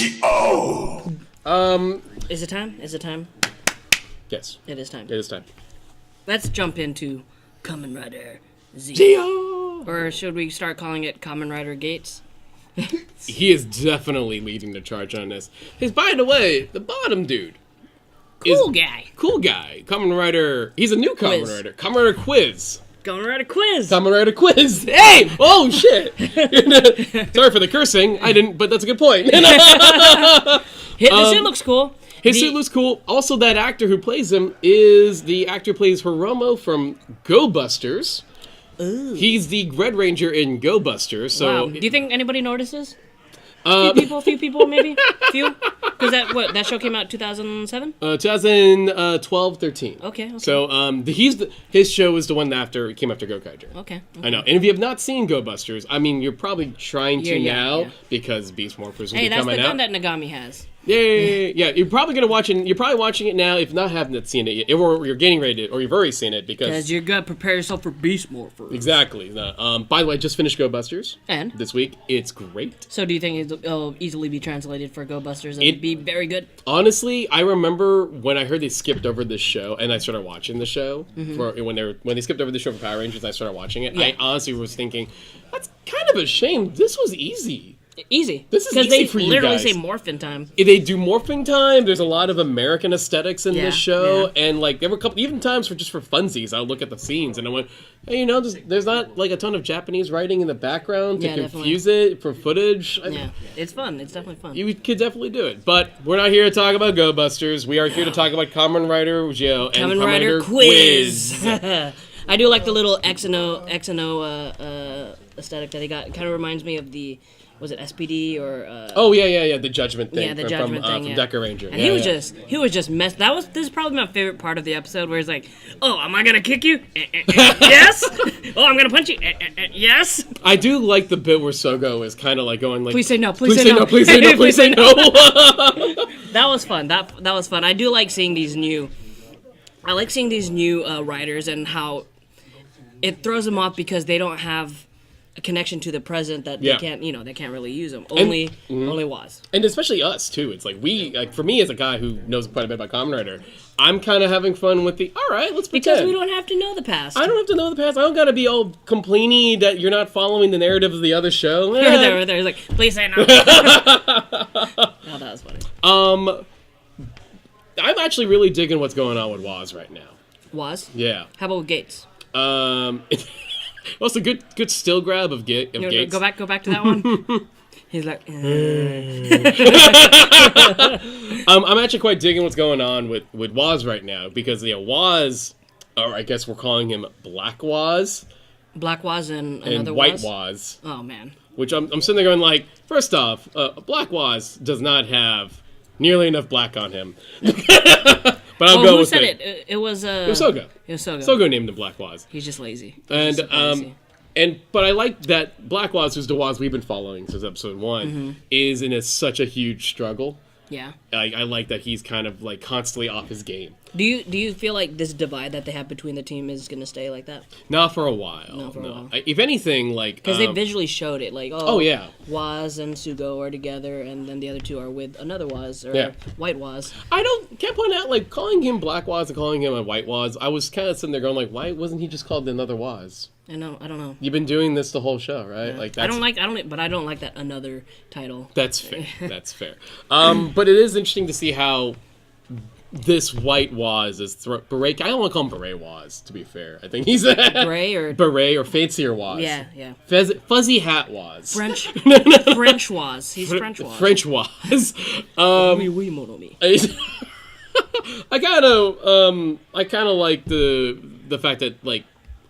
Is it time? Is it time? Yes. It is time. It is time. Let's jump into Kamen Rider Z. Geo! Or should we start calling it Kamen Rider Gates? He is definitely leading the charge on this. He's, by the way, the bottom dude. Cool guy. Cool guy. Kamen Rider. He's a new Kamen Quiz. Rider. Kamen Rider Quiz. Kamen Rider Quiz. Kamen Rider Quiz. Hey! Oh, shit. Sorry for the cursing. I didn't, but that's a good point. His suit looks cool. His suit looks cool. Also, that actor who plays him is the actor who plays Hiromo from Go Busters. Ooh. He's the Red Ranger in Go Busters. So, wow. Do you think anybody notices? Few people, maybe? Few? Because that show came out 2007? 2012-13. Okay. So his show is the one after came after Gokaiger. Okay. I know. And if you have not seen Go Busters, I mean, you're probably trying to now because Beast Morphers will be coming out. Hey, that's the gun that Nagami has. Yeah. You're probably gonna watch it. You're probably watching it now. If not, haven't seen it yet, or you're getting ready to, or you've already seen it because you gotta prepare yourself for Beast Morphers. Exactly. By the way, I just finished Go Busters. And this week, it's great. So, do you think it'll easily be translated for Go Busters and be very good? Honestly, I remember when I heard they skipped over this show, and I started watching the show for when they skipped over the show for Power Rangers. I started watching it. Yeah. I honestly was thinking, that's kind of a shame. This was easy. Easy. This is easy for you guys. Because they literally say morphin time. They do morphing time. There's a lot of American aesthetics in this show, and like there were a couple even times for funsies. I would look at the scenes and I went, hey, there's not like a ton of Japanese writing in the background to confuse it for footage. Yeah, it's fun. It's definitely fun. You could definitely do it, but we're not here to talk about Go Busters. We are here to talk about Kamen Rider Geo and Kamen Rider Quiz. I do like the little X and O aesthetic that they got. It kind of reminds me of the. Was it SPD or? The Judgment thing. Yeah, the Judgment thing. From Deca Ranger. And he was just messed. This is probably my favorite part of the episode where he's like, "Oh, am I gonna kick you? Yes. Oh, I'm gonna punch you. Yes." I do like the bit where Sougo is kind of like going like, "Please say no. Please say no. Please say no. Please say no." That was fun. That was fun. I do like seeing these new. I like seeing these new writers and how it throws them off because they don't have a connection to the present that they can't really use them. Only Woz. And especially us too. It's like for me as a guy who knows quite a bit about Kamen Rider, I'm kind of having fun with all right, let's pretend. Because we don't have to know the past. I don't have to know the past. I don't gotta be all complaining that you're not following the narrative of the other show. They're like, please say no. Oh, that was funny. I'm actually really digging what's going on with Woz right now. Woz? Yeah. How about Gates? Also, good still grab of Gates. Go back to that one. He's like, I'm actually quite digging what's going on with Woz right now because Woz, or I guess we're calling him Black Woz. Black Woz and another White Woz. Oh man. Which I'm sitting there going like, first off, Black Woz does not have nearly enough black on him. But I'll go with it. Who said it? It was Sougo. It was Sougo. Sougo named him Black Woz. He's just lazy. But I like that Black Woz, who's the Woz we've been following since episode 1, is in such a huge struggle. Yeah. I like that he's kind of like constantly off his game. Do you feel like this divide that they have between the team is going to stay like that? Not for a while. No. If anything, like because they visually showed it, like Woz and Sougo are together, and then the other two are with another Woz or White Woz. Can't point out like calling him Black Woz and calling him a White Woz. I was kind of sitting there going like, why wasn't he just called another Woz? I don't know. You've been doing this the whole show, right? Yeah. Like I don't like that another title. That's fair. That's fair. But it is interesting to see how this White Woz is Beret. I don't want to call him Beret Woz, to be fair. I think he's Beret or fancier Woz. Yeah. Fuzzy hat Woz. French Woz. He's French Woz. French Woz. Oui, mon ami. I kind of like the fact that like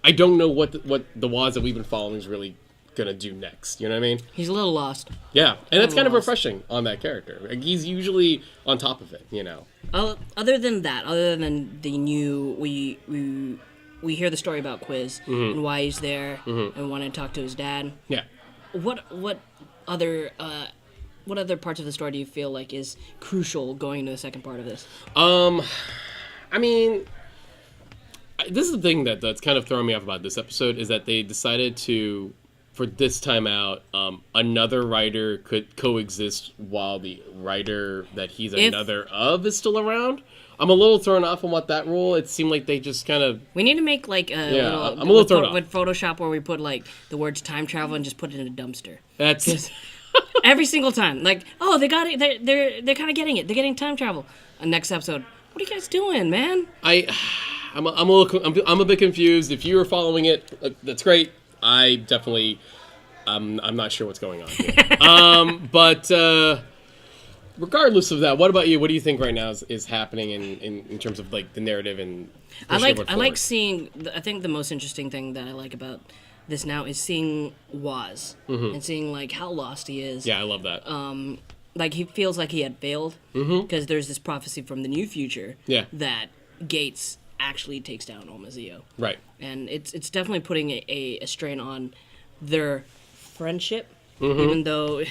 I don't know what the Woz that we've been following is really gonna do next. You know what I mean? He's a little lost. Yeah, and that's kind of refreshing on that character. Like, he's usually on top of it, you know. Other than the new, we hear the story about Quiz and why he's there and wanting to talk to his dad. Yeah. What other parts of the story do you feel like is crucial going into the second part of this? I mean, this is the thing that's kind of throwing me off about this episode is that they decided to for this time out, another writer could coexist while the writer that he's another of is still around. I'm a little thrown off on what that rule. It seemed like they just kind of... We need to make like I'm a little thrown off. With Photoshop where we put like the words time travel and just put it in a dumpster. That's... Every single time. Like, oh, they got it. They're kind of getting it. They're getting time travel. Next episode. What are you guys doing, man? I'm a bit confused. If you were following it, that's great. I definitely... I'm not sure what's going on here. But... regardless of that, what about you? What do you think right now is happening in terms of like the narrative and I like seeing. I think the most interesting thing that I like about this now is seeing Woz and seeing like how lost he is. Yeah, I love that. Like he feels like he had failed because there's this prophecy from the new future that Gates actually takes down Omazeo. Right. And it's definitely putting a strain on their friendship, even though.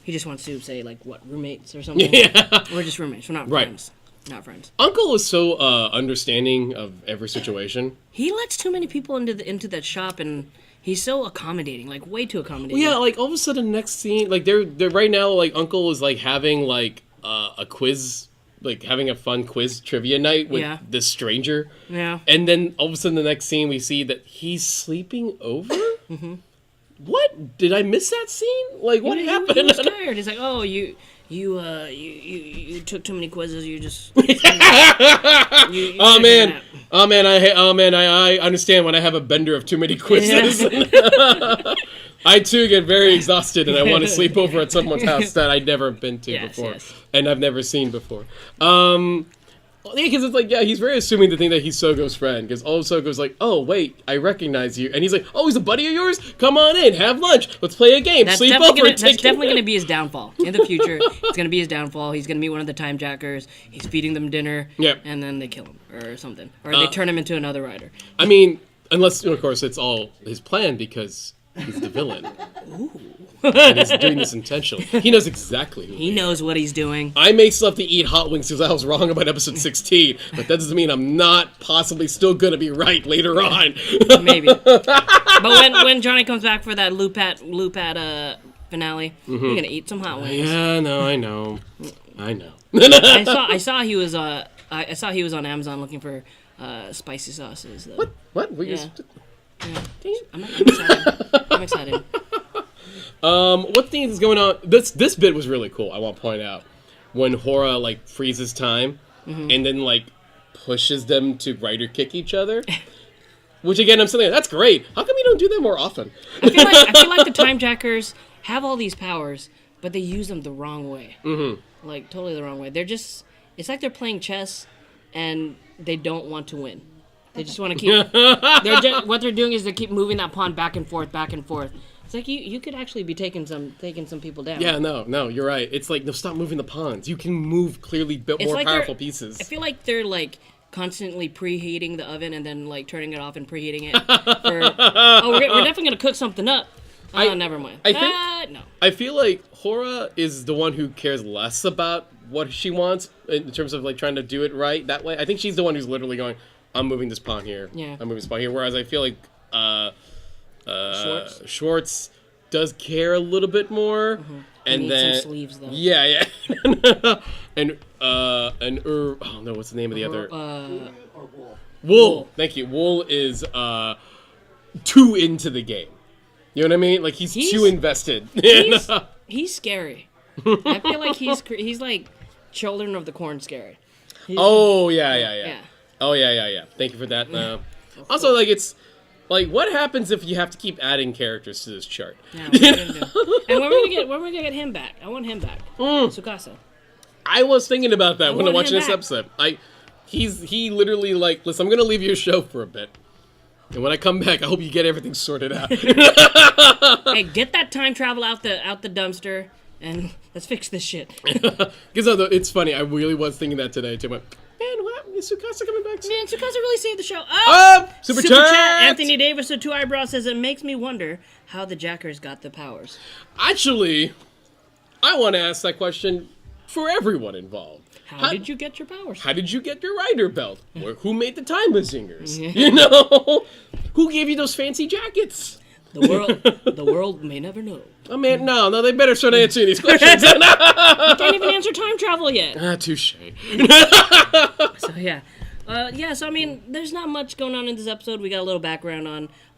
He just wants to say, like, what, roommates or something? Yeah. We're just roommates. We're not friends. Not friends. Uncle is so understanding of every situation. He lets too many people into that shop, and he's so accommodating, like, way too accommodating. Well, yeah, like, all of a sudden, next scene, like, they're right now, like, Uncle is, like, having, like, a quiz, like, having a fun quiz trivia night with this stranger. Yeah. And then, all of a sudden, the next scene, we see that he's sleeping over? What? Did I miss that scene? Like, what happened? He was tired. He's like, oh, you took too many quizzes. You just. Oh man, I understand when I have a bender of too many quizzes. Yeah. I too get very exhausted, and I want to sleep over at someone's house that I'd never been to before, and I've never seen before. Because it's like, he's very assuming to think that he's Sougo's friend. Because all of Sougo's like, oh, wait, I recognize you. And he's like, oh, he's a buddy of yours? Come on in, have lunch. Let's play a game. Sleep over. That's definitely going to be his downfall. In the future, it's going to be his downfall. He's going to meet one of the time jackers. He's feeding them dinner. Yep. And then they kill him or something. Or they turn him into another rider. I mean, unless, of course, it's all his plan because he's the villain. Ooh. And he's doing this intentionally. He knows exactly. He knows what he's doing. I may still have to eat hot wings because I was wrong about episode 16, but that doesn't mean I'm not possibly still going to be right later on. Maybe. But when Johnny comes back for that loop at finale, you're going to eat some hot wings. Yeah, no, I know. I saw he was on Amazon looking for spicy sauces. Though. What? I'm excited. What thing is going on? This bit was really cool. I want to point out when Hora like freezes time and then like pushes them to rider kick each other. Which again, I'm saying that's great. How come you don't do that more often? I feel like the time jackers have all these powers, but they use them the wrong way. Like totally the wrong way. It's like they're playing chess and they don't want to win. They just want to keep. What they're doing is they keep moving that pawn back and forth, back and forth. It's like you could actually be taking some people down. Yeah, no, you're right. It's like, no, stop moving the pawns. You can move clearly more like powerful pieces. I feel like they're like constantly preheating the oven and then like turning it off and preheating it. We're definitely gonna cook something up. Never mind. No. I feel like Hora is the one who cares less about what she wants in terms of like trying to do it right that way. I think she's the one who's literally going, I'm moving this pawn here. Yeah. I'm moving this pawn here. Whereas I feel like Schwartz does care a little bit more, and then some sleeves though. Yeah, and oh no, what's the name of the other? Wool. Thank you. Wool is too into the game. You know what I mean? Like he's too invested. He's scary. I feel like he's like Children of the Corn scary. Yeah. Oh yeah. Thank you for that. Also, like it's. Like, what happens if you have to keep adding characters to this chart? Yeah, what are we gonna do? And when are we gonna get him back? I want him back. Tsukasa. I was thinking about that when I watched this episode. He literally like, listen, I'm gonna leave your show for a bit. And when I come back, I hope you get everything sorted out. Hey, get that time travel out the dumpster and let's fix this shit. Because it's funny, I really was thinking that today too. Man, what? Is Tsukasa coming back? Man, Tsukasa really saved the show. Super chat! Anthony Davis with 2 eyebrows says, it makes me wonder how the Jackers got the powers. Actually, I want to ask that question for everyone involved. How did you get your powers? How did you get your rider belt? Who made the time bazingers? You know? Who gave you those fancy jackets? The world may never know. Oh man, no, they better start answering these questions. You can't even answer time travel yet. Touche. So yeah. So I mean, there's not much going on in this episode. We got a little background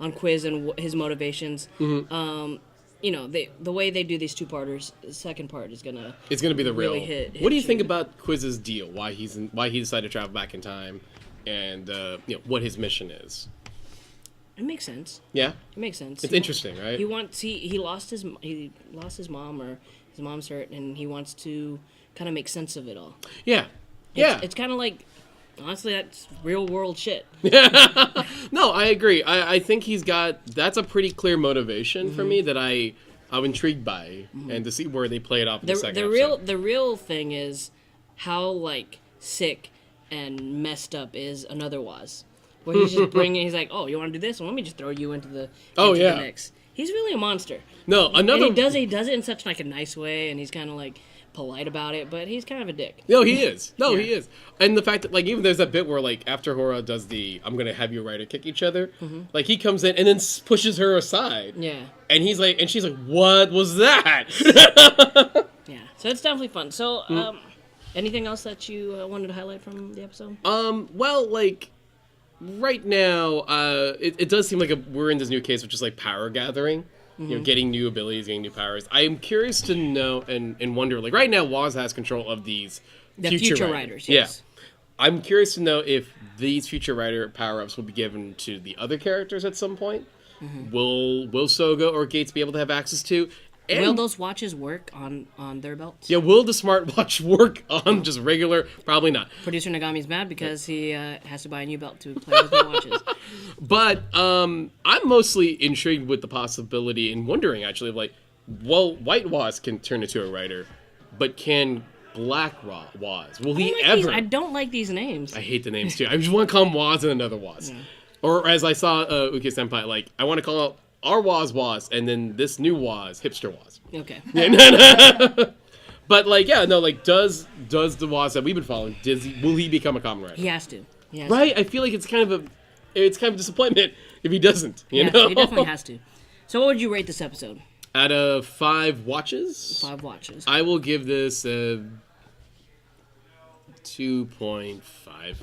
on Quiz and his motivations. Mm-hmm. The way they do these two-parters, the second part is gonna be the really real. hit What do you think about Quiz's deal? Why he decided to travel back in time, and what his mission is? It makes sense. Yeah, it makes sense. It's interesting, right? He lost his mom, or his mom's hurt, and he wants to kind of make sense of it all. Yeah, It's kind of like. Honestly, that's real world shit. No, I agree. I think that's a pretty clear motivation for me that I'm intrigued by, and to see where they play it off in the second episode. The real thing is how like sick and messed up is another Woz, where he's just he's like, oh, you want to do this? Well, let me just throw you into the mix. He's really a monster. No, another. And he does it in such like a nice way, and he's kind of like polite about it, but he's kind of a dick. No, he is. He is. And the fact that like even there's that bit where like after Hora does the I'm gonna have you writer kick each other, like he comes in and then pushes her aside. Yeah. And he's like, and she's like, what was that? Yeah. So it's definitely fun. So anything else that you wanted to highlight from the episode? Well, like right now, it does seem like we're in this new case, which is like power gathering. Getting new abilities, getting new powers. I am curious to know and wonder, like, right now, Woz has control of these future writers. Yes. Yeah. I'm curious to know if these future writer power-ups will be given to the other characters at some point. Will Sougo or Gates be able to have access to? And will those watches work on their belts? Yeah, will the smartwatch work on just regular? Probably not. Producer Nagami's mad because he has to buy a new belt to play with new watches. But I'm mostly intrigued with the possibility and wondering, actually, like, well, White Woz can turn into a writer, but can Black Woz? Will he ever? I don't like these names. I hate the names, too. I just want to call him Woz and another Woz. Yeah. Or as I saw Uke Senpai, like, I want to call out our Woz, and then this new Woz, Hipster Woz. Okay. But like, yeah, no, like, does the Woz that we've been following, will he become a common writer? He has to. Right? I feel like it's kind of a disappointment if he doesn't. You know? He definitely has to. So what would you rate this episode? Out of 5 watches? 5 watches. I will give this a 2.5.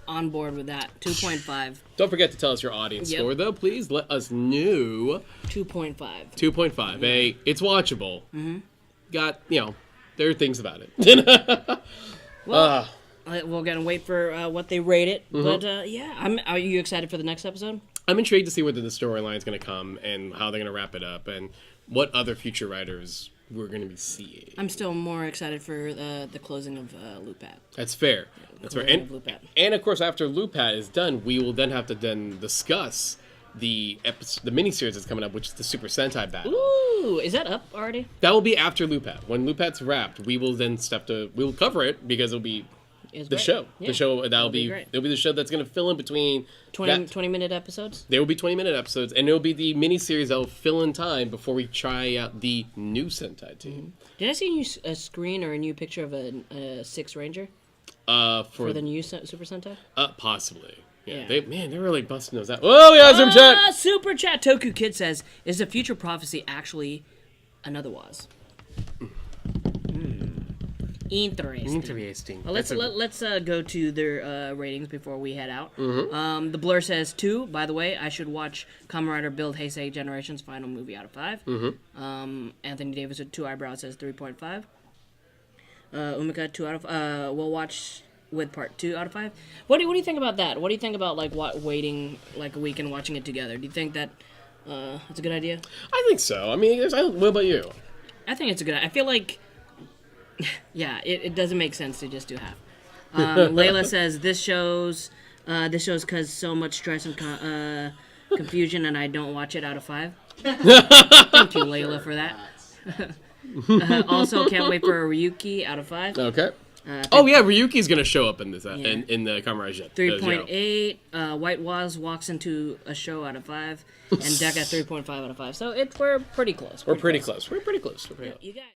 On board with that. 2.5. Don't forget to tell us your audience score, though. Please let us know. 2.5. 2.5. Hey, it's watchable. Got, there are things about it. Well, we're going to wait for what they rate it. But, are you excited for the next episode? I'm intrigued to see where the storyline is going to come and how they're going to wrap it up and what other future writers we're going to be seeing. I'm still more excited for the closing of Lupat. That's fair. That's fair. And of course, after Lupat is done, we will then have to discuss the miniseries that's coming up, which is the Super Sentai battle. Ooh, is that up already? That will be after Lupat. When Lupat's wrapped, we will then we'll cover it because it'll be show. Yeah. The show it'll be the show that's going to fill in between 20-minute episodes. There will be 20-minute episodes, and it will be the miniseries that will fill in time before we try out the new Sentai team. Did I see a screen or a new picture of a Six Ranger? For the new Super Sentai? Possibly. Yeah. They're really busting those out. Oh, yeah, Super Chat! Super Chat! Toku Kid says, is the future prophecy actually another Woz? Interesting. Well, let's go to their ratings before we head out. The Blur says 2. By the way, I should watch Kamen Rider Build Heisei Generation's final movie out of 5. Anthony Davis with 2 eyebrows says 3.5. Umika 2 out of. We'll watch with part 2 out of 5. What do you think about that? What do you think about waiting like a week and watching it together? Do you think that it's a good idea? I think so. I mean, what about you? I think it's a good idea. I feel like, yeah, it doesn't make sense to just do half. Layla says this shows because so much stress and confusion, and I don't watch it out of 5. Thank you, Layla, for that. Also, can't wait for a Ryuki out of 5. Okay. Ryuki's gonna show up in this in the Kamen Rider Jet. 3.8. White Woz walks into a show out of 5, and Deca 3.5 out of 5. So we're pretty close. We're pretty close. You guys.